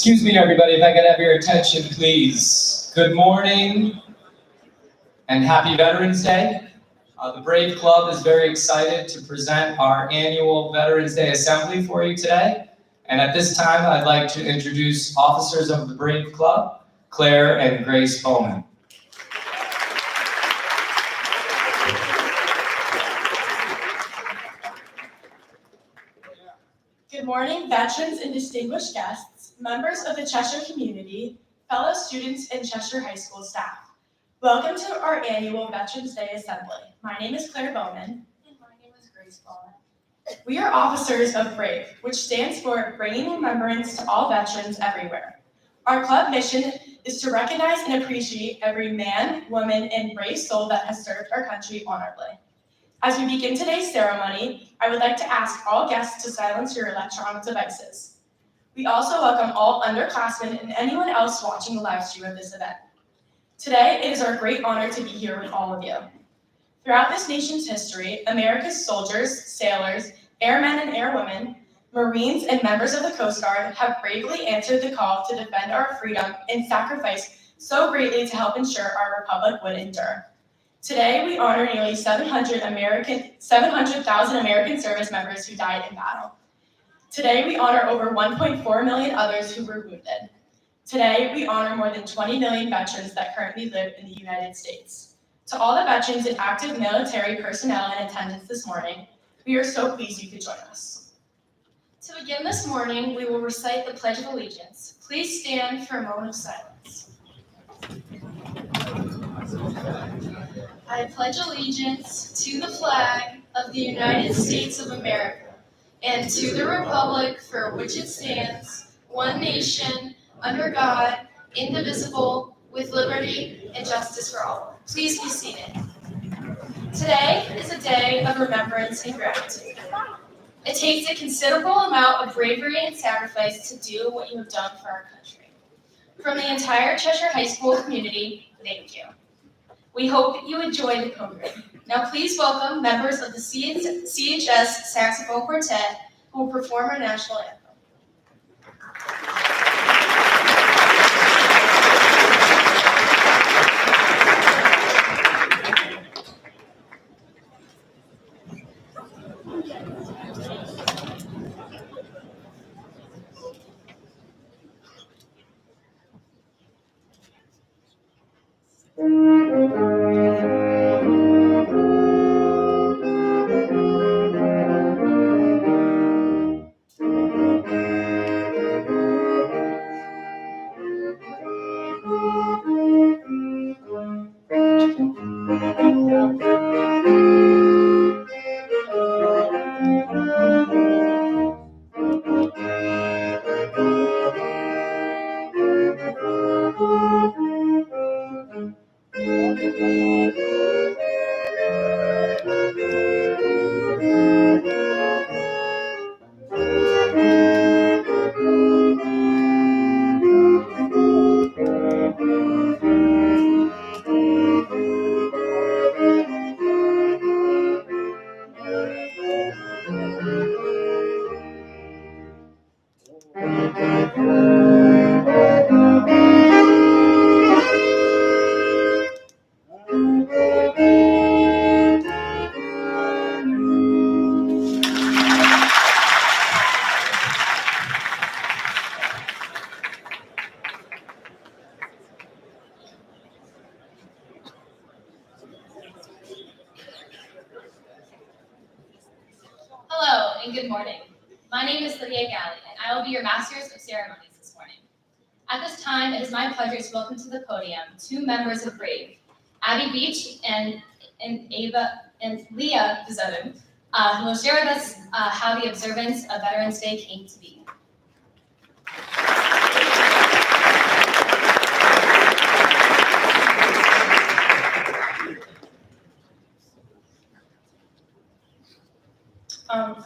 Excuse me, everybody, if I could have your attention, please. Good morning and happy Veterans Day. The Brave Club is very excited to present our annual Veterans Day Assembly for you today. And at this time, I'd like to introduce officers of the Brave Club, Claire and Grace Bowman. Good morning, veterans and distinguished guests, members of the Cheshire community, fellow students and Cheshire High School staff. Welcome to our annual Veterans Day Assembly. My name is Claire Bowman. And my name is Grace Bowman. We are officers of BRAVE, which stands for Bringing Remembrance to All Veterans Everywhere. Our club mission is to recognize and appreciate every man, woman, and brave soul that has served our country honorably. As we begin today's ceremony, I would like to ask all guests to silence your electronic devices. We also welcome all underclassmen and anyone else watching the live stream of this event. Today, it is our great honor to be here with all of you. Throughout this nation's history, America's soldiers, sailors, airmen and airwomen, Marines, and members of the Coast Guard have bravely answered the call to defend our freedom and sacrificed so greatly to help ensure our republic would endure. Today, we honor nearly 700,000 American service members who died in battle. Today, we honor over 1.4 million others who were wounded. Today, we honor more than 20 million veterans that currently live in the United States. To all the veterans and active military personnel in attendance this morning, we are so pleased you could join us. To begin this morning, we will recite the Pledge of Allegiance. Please stand for a moment of silence. I pledge allegiance to the flag of the United States of America and to the republic for which it stands, one nation, under God, indivisible, with liberty and justice for all. Please be seated. Today is a day of remembrance and gratitude. It takes a considerable amount of bravery and sacrifice to do what you have done for our country. From the entire Cheshire High School community, thank you. We hope you enjoy the program. Now please welcome members of the CHS Saxophone Quartet who will perform our national anthem. Hello and good morning. My name is Lydia Galley and I will be your Masters of Ceremonies this morning. At this time, it is my pleasure to welcome to the podium two members of BRAVE, Abby Beach and Leah Vizodin, who will share with us how the observance of Veterans Day came to be.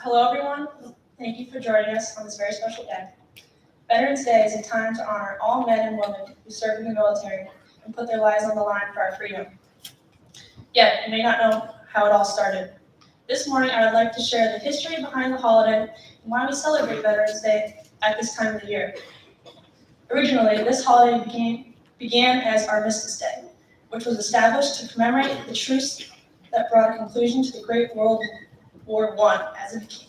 Hello everyone, thank you for joining us on this very special day. Veterans Day is a time to honor all men and women who serve in the military and put their lives on the line for our freedom. Yet, you may not know how it all started. This morning, I would like to share the history behind the holiday and why we celebrate Veterans Day at this time of the year. Originally, this holiday began as Armistice Day, which was established to commemorate the truce that brought a conclusion to the Great World War I as it became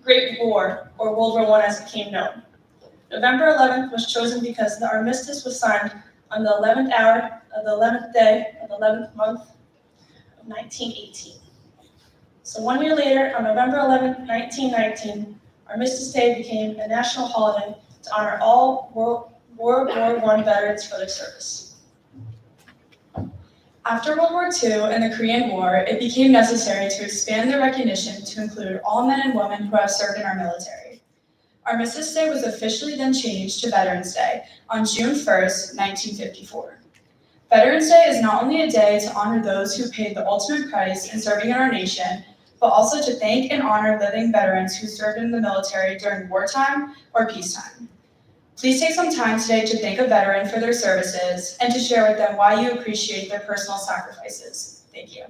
Great War, or World War I as it became known. November 11th was chosen because the armistice was signed on the 11th hour of the 11th day of the 11th month of 1918. So 1 year later, on November 11th, 1919, Armistice Day became a national holiday to honor all World War I veterans for their service. After World War II and the Korean War, it became necessary to expand the recognition to include all men and women who have served in our military. Armistice Day was officially then changed to Veterans Day on June 1st, 1954. Veterans Day is not only a day to honor those who paid the ultimate price in serving in our nation, but also to thank and honor living veterans who served in the military during wartime or peacetime. Please take some time today to thank a veteran for their services and to share with them why you appreciate their personal sacrifices. Thank you.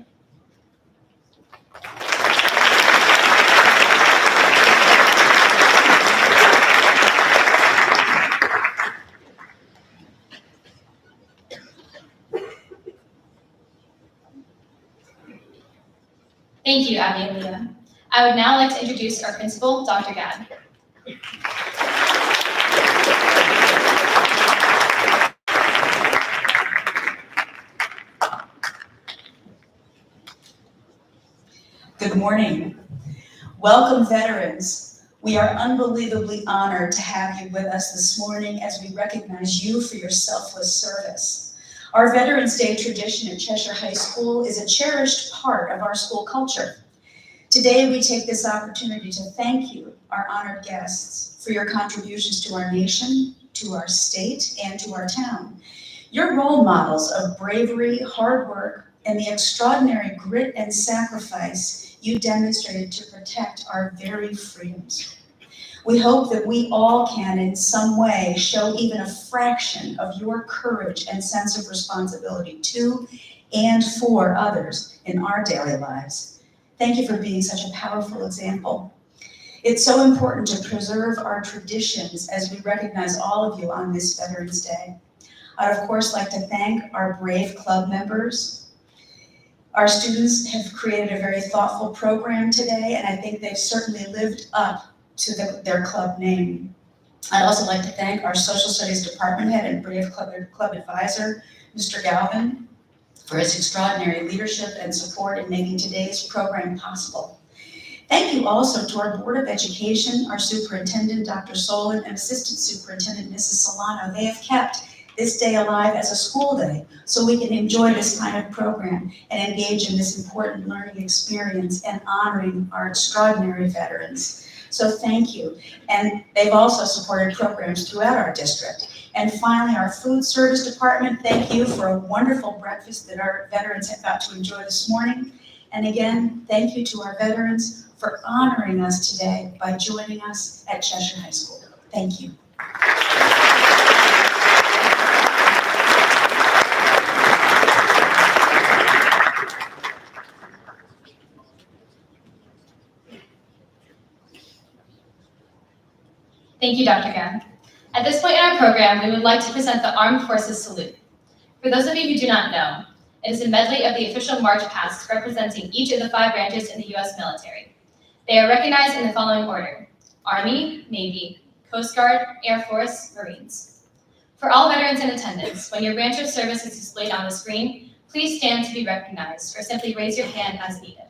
Thank you, Abby and Leah. I would now like to introduce our principal, Dr. Gadd. Good morning. Welcome, veterans. We are unbelievably honored to have you with us this morning as we recognize you for your selfless service. Our Veterans Day tradition at Cheshire High School is a cherished part of our school culture. Today, we take this opportunity to thank you, our honored guests, for your contributions to our nation, to our state, and to our town. You're role models of bravery, hard work, and the extraordinary grit and sacrifice you demonstrated to protect our very freedoms. We hope that we all can, in some way, show even a fraction of your courage and sense of responsibility to and for others in our daily lives. Thank you for being such a powerful example. It's so important to preserve our traditions as we recognize all of you on this Veterans Day. I'd, of course, like to thank our brave club members. Our students have created a very thoughtful program today, and I think they've certainly lived up to their club name. I'd also like to thank our Social Studies Department Head and Brave Club Advisor, Mr. Galvin, for his extraordinary leadership and support in making today's program possible. Thank you also to our Board of Education, our Superintendent, Dr. Solon, and Assistant Superintendent, Mrs. Solano. They have kept this day alive as a school day so we can enjoy this kind of program and engage in this important learning experience and honoring our extraordinary veterans. So thank you. And they've also supported programs throughout our district. And finally, our food service department, thank you for a wonderful breakfast that our veterans have got to enjoy this morning. And again, thank you to our veterans for honoring us today by joining us at Cheshire High School. Thank you. Thank you, Dr. Gadd. At this point in our program, we would like to present the Armed Forces Salute. For those of you who do not know, it is a medley of the official march past representing each of the 5 branches in the U.S. military. They are recognized in the following order: Army, Navy, Coast Guard, Air Force, Marines. For all veterans in attendance, when your branch of service is displayed on the screen, please stand to be recognized or simply raise your hand as needed.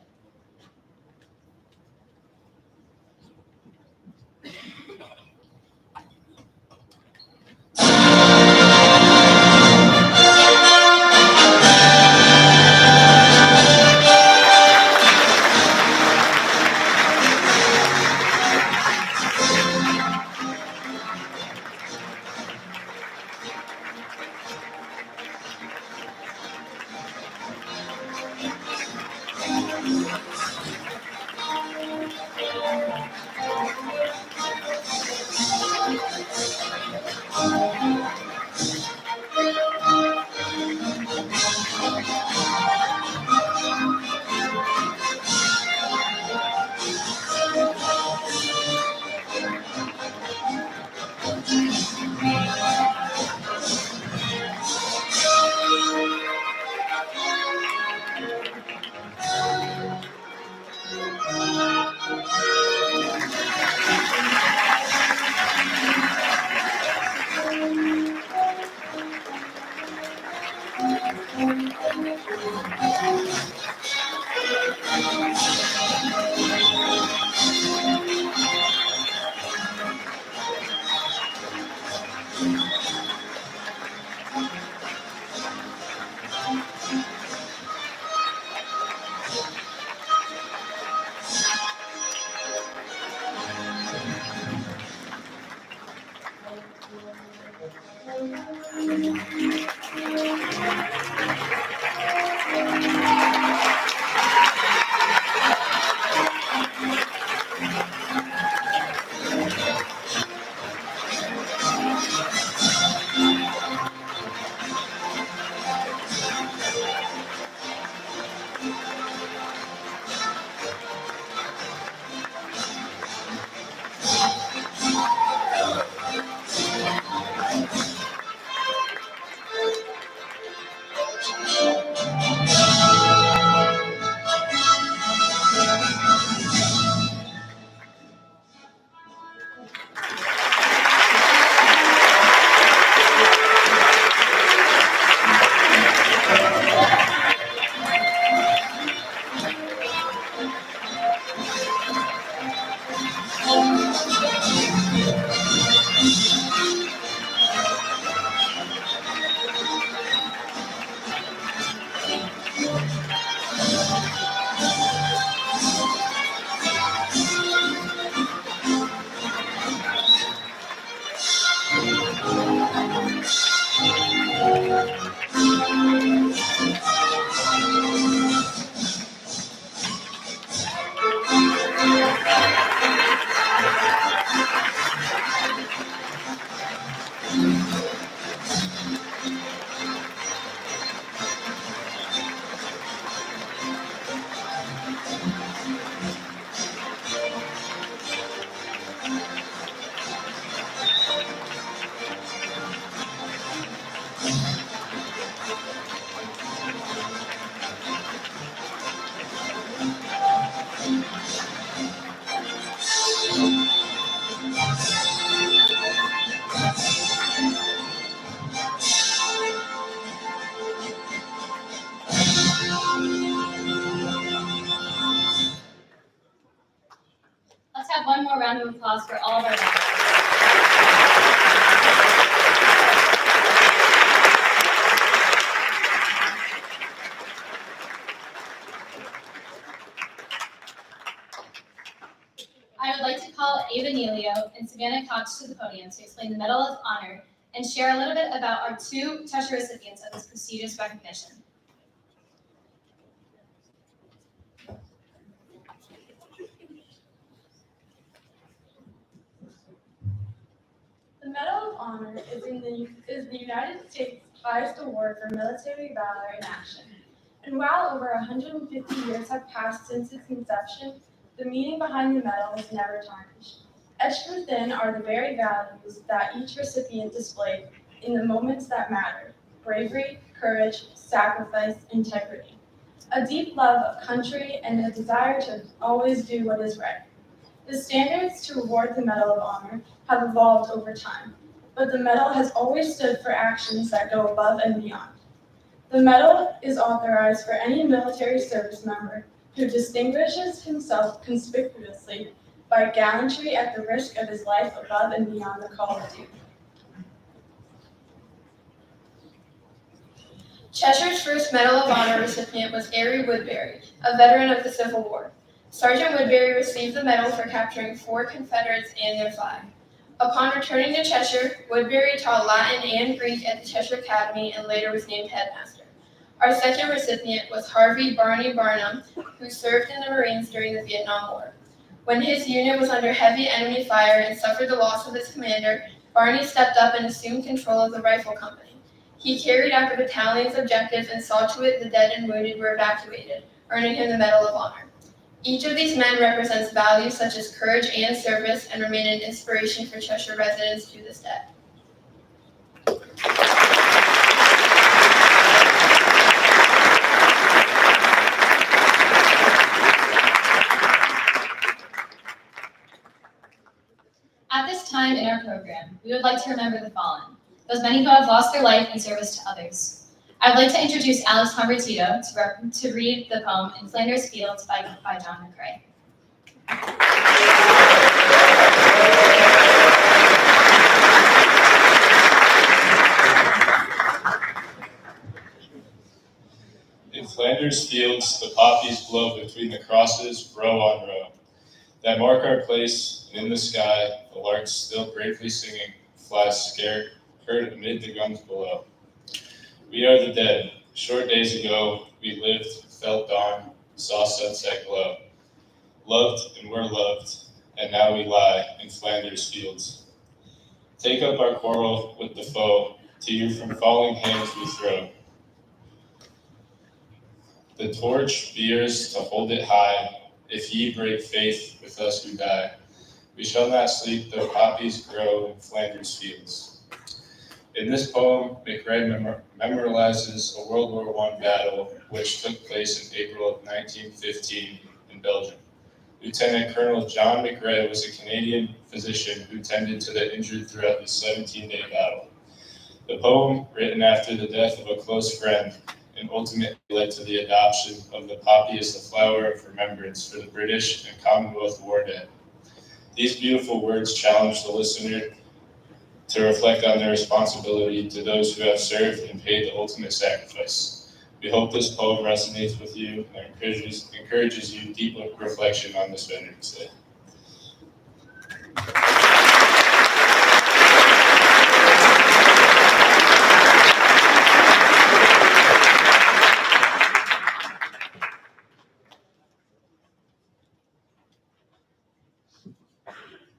Let's have one more round of applause for all of our veterans. I would like to call Ava Nealio and Savannah Cox to the podium to explain the Medal of Honor and share a little bit about our two Cheshire recipients of this prestigious recognition. The Medal of Honor is the United States' highest award for military valor in action. And while over 150 years have passed since its inception, the meaning behind the medal is never tarnished. Etched within are the very values that each recipient displayed in the moments that mattered: bravery, courage, sacrifice, integrity. A deep love of country and a desire to always do what is right. The standards to award the Medal of Honor have evolved over time, but the medal has always stood for actions that go above and beyond. The medal is authorized for any military service member who distinguishes himself conspicuously by gallantry at the risk of his life above and beyond the call of duty. Cheshire's first Medal of Honor recipient was Ari Woodbury, a veteran of the Civil War. Sergeant Woodbury received the medal for capturing 4 Confederates and their flag. Upon returning to Cheshire, Woodbury taught Latin and Greek at the Cheshire Academy and later was named headmaster. Our second recipient was Harvey Barney Barnum, who served in the Marines during the Vietnam War. When his unit was under heavy enemy fire and suffered the loss of its commander, Barney stepped up and assumed control of the rifle company. He carried out the battalion's objectives and saw to it the dead and wounded were evacuated, earning him the Medal of Honor. Each of these men represents values such as courage and service and remain an inspiration for Cheshire residents to this day. At this time in our program, we would like to remember the fallen, those many who have lost their life in service to others. I'd like to introduce Alex Convertito to read the poem In Flanders Fields by John McCrae. In Flanders fields, the poppies blow between the crosses, row on row, that mark our place, and in the sky, the larks still bravely singing, flies scared, heard amid the guns below. We are the dead. Short days ago, we lived, felt dawn, saw sunset glow. Loved and were loved, and now we lie in Flanders fields. Take up our quarrel with the foe, to you from falling hands we throw. The torch veers to hold it high, if ye break faith with us who die. We shall not sleep though poppies grow in Flanders fields. In this poem, McCrae memorializes a World War I battle which took place in April of 1915 in Belgium. Lieutenant Colonel John McCrae was a Canadian physician who tended to the injured throughout the 17-day battle. The poem, written after the death of a close friend, and ultimately led to the adoption of the poppy as the flower of remembrance for the British and Commonwealth war dead. These beautiful words challenge the listener to reflect on their responsibility to those who have served and paid the ultimate sacrifice. We hope this poem resonates with you and encourages you deep reflection on this Veterans Day.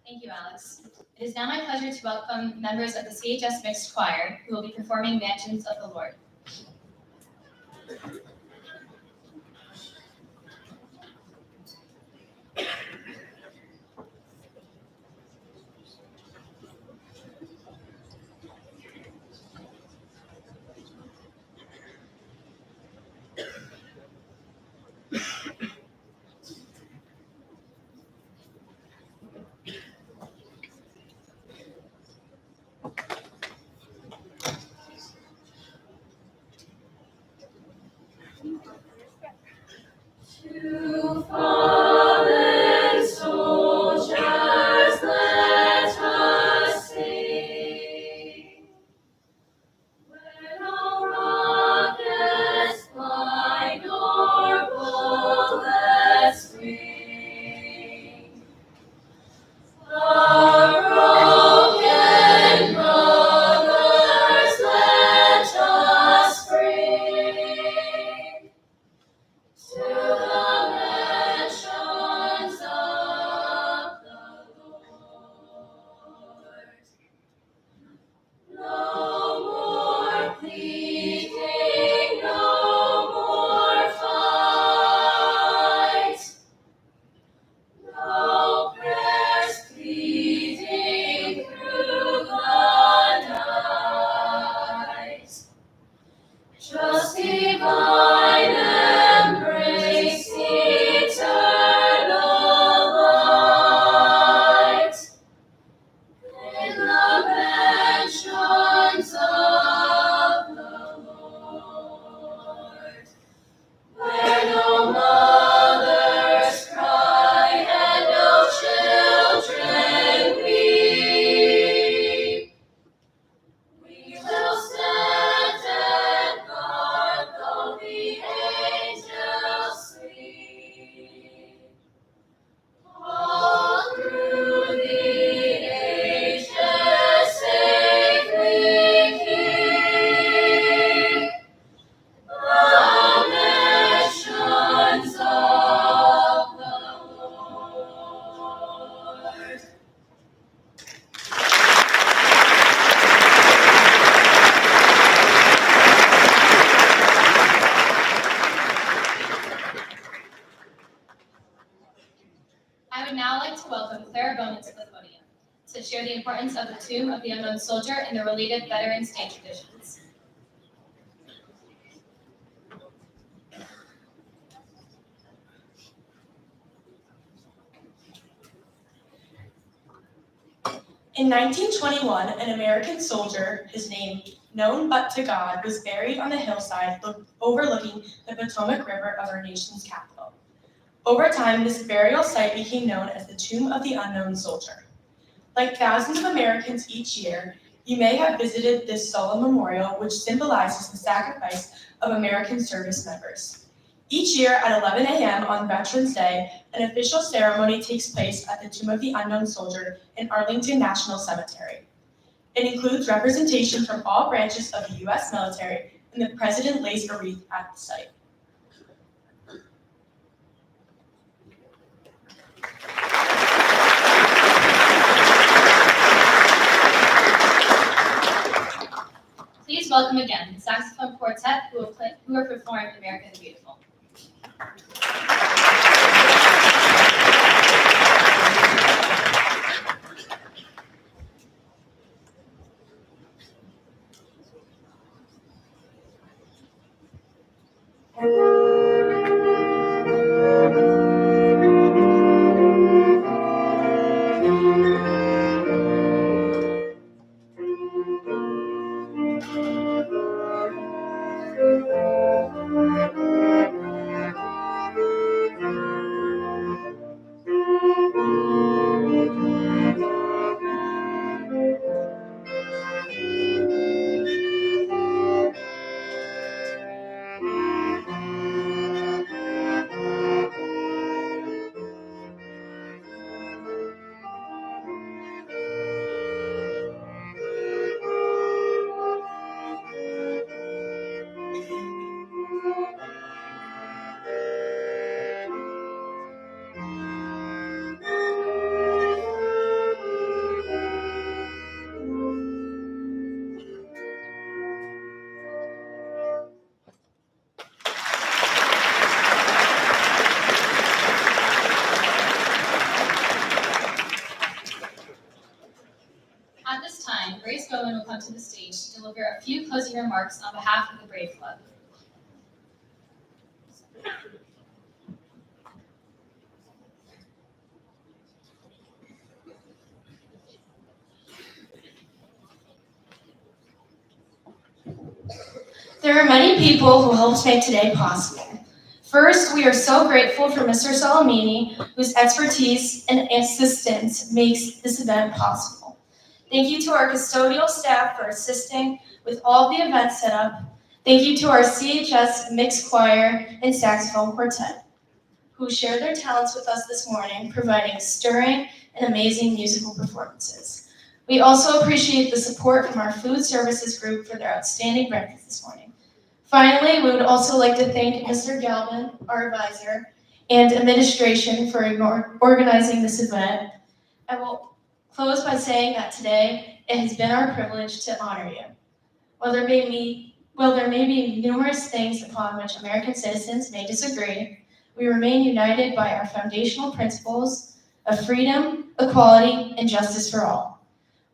Thank you, Alex. It is now my pleasure to welcome members of the CHS Mixed Choir who will be performing Mansions of the Lord. To fallen soldiers, let us sing. Where no rockets fly, nor bullets ring. The broken brothers, let us bring. To the mansions of the Lord. No more pleading, no more fight. No prayers pleading through the night. Just divine embrace, eternal light, in the mansions of the Lord, where no mothers cry and no children weep. We will stand and guard though the angels sleep. All through the ages safely keep the mansions of the Lord. I would now like to welcome Clara Bowman to the podium to share the importance of the Tomb of the Unknown Soldier and the related Veterans Day traditions. In 1921, an American soldier, his name known but to God, was buried on a hillside overlooking the Potomac River of our nation's capital. Over time, this burial site became known as the Tomb of the Unknown Soldier. Like thousands of Americans each year, you may have visited this solemn memorial, which symbolizes the sacrifice of American service members. Each year at 11 a.m. on Veterans Day, an official ceremony takes place at the Tomb of the Unknown Soldier in Arlington National Cemetery. It includes representation from all branches of the U.S. military, and the President lays a wreath at the site. Please welcome again the saxophone quartet who will perform America the Beautiful. At this time, Grace Bowen will come to the stage to deliver a few closing remarks on behalf of the Brave Club. There are many people who helped make today possible. First, we are so grateful for Mr. Salamini, whose expertise and assistance makes this event possible. Thank you to our custodial staff for assisting with all the event setup. Thank you to our CHS mixed choir and saxophone quartet, who shared their talents with us this morning, providing stirring and amazing musical performances. We also appreciate the support from our food services group for their outstanding breakfast this morning. Finally, we would also like to thank Mr. Galvin, our advisor, and administration for organizing this event. I will close by saying that today it has been our privilege to honor you. While there may be numerous things upon which American citizens may disagree, we remain united by our foundational principles of freedom, equality, and justice for all.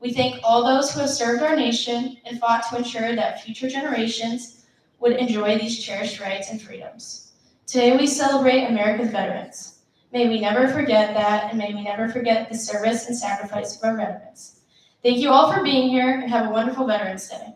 We thank all those who have served our nation and fought to ensure that future generations would enjoy these cherished rights and freedoms. Today we celebrate America's veterans. May we never forget that, and may we never forget the service and sacrifice of our veterans. Thank you all for being here, and have a wonderful Veterans Day.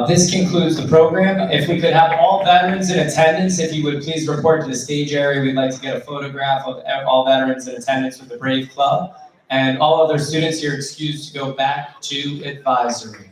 This concludes the program. If we could have all veterans in attendance, if you would please report to the stage area. We'd like to get a photograph of all veterans in attendance with the Brave Club. And all other students, you're excused to go back to advisory.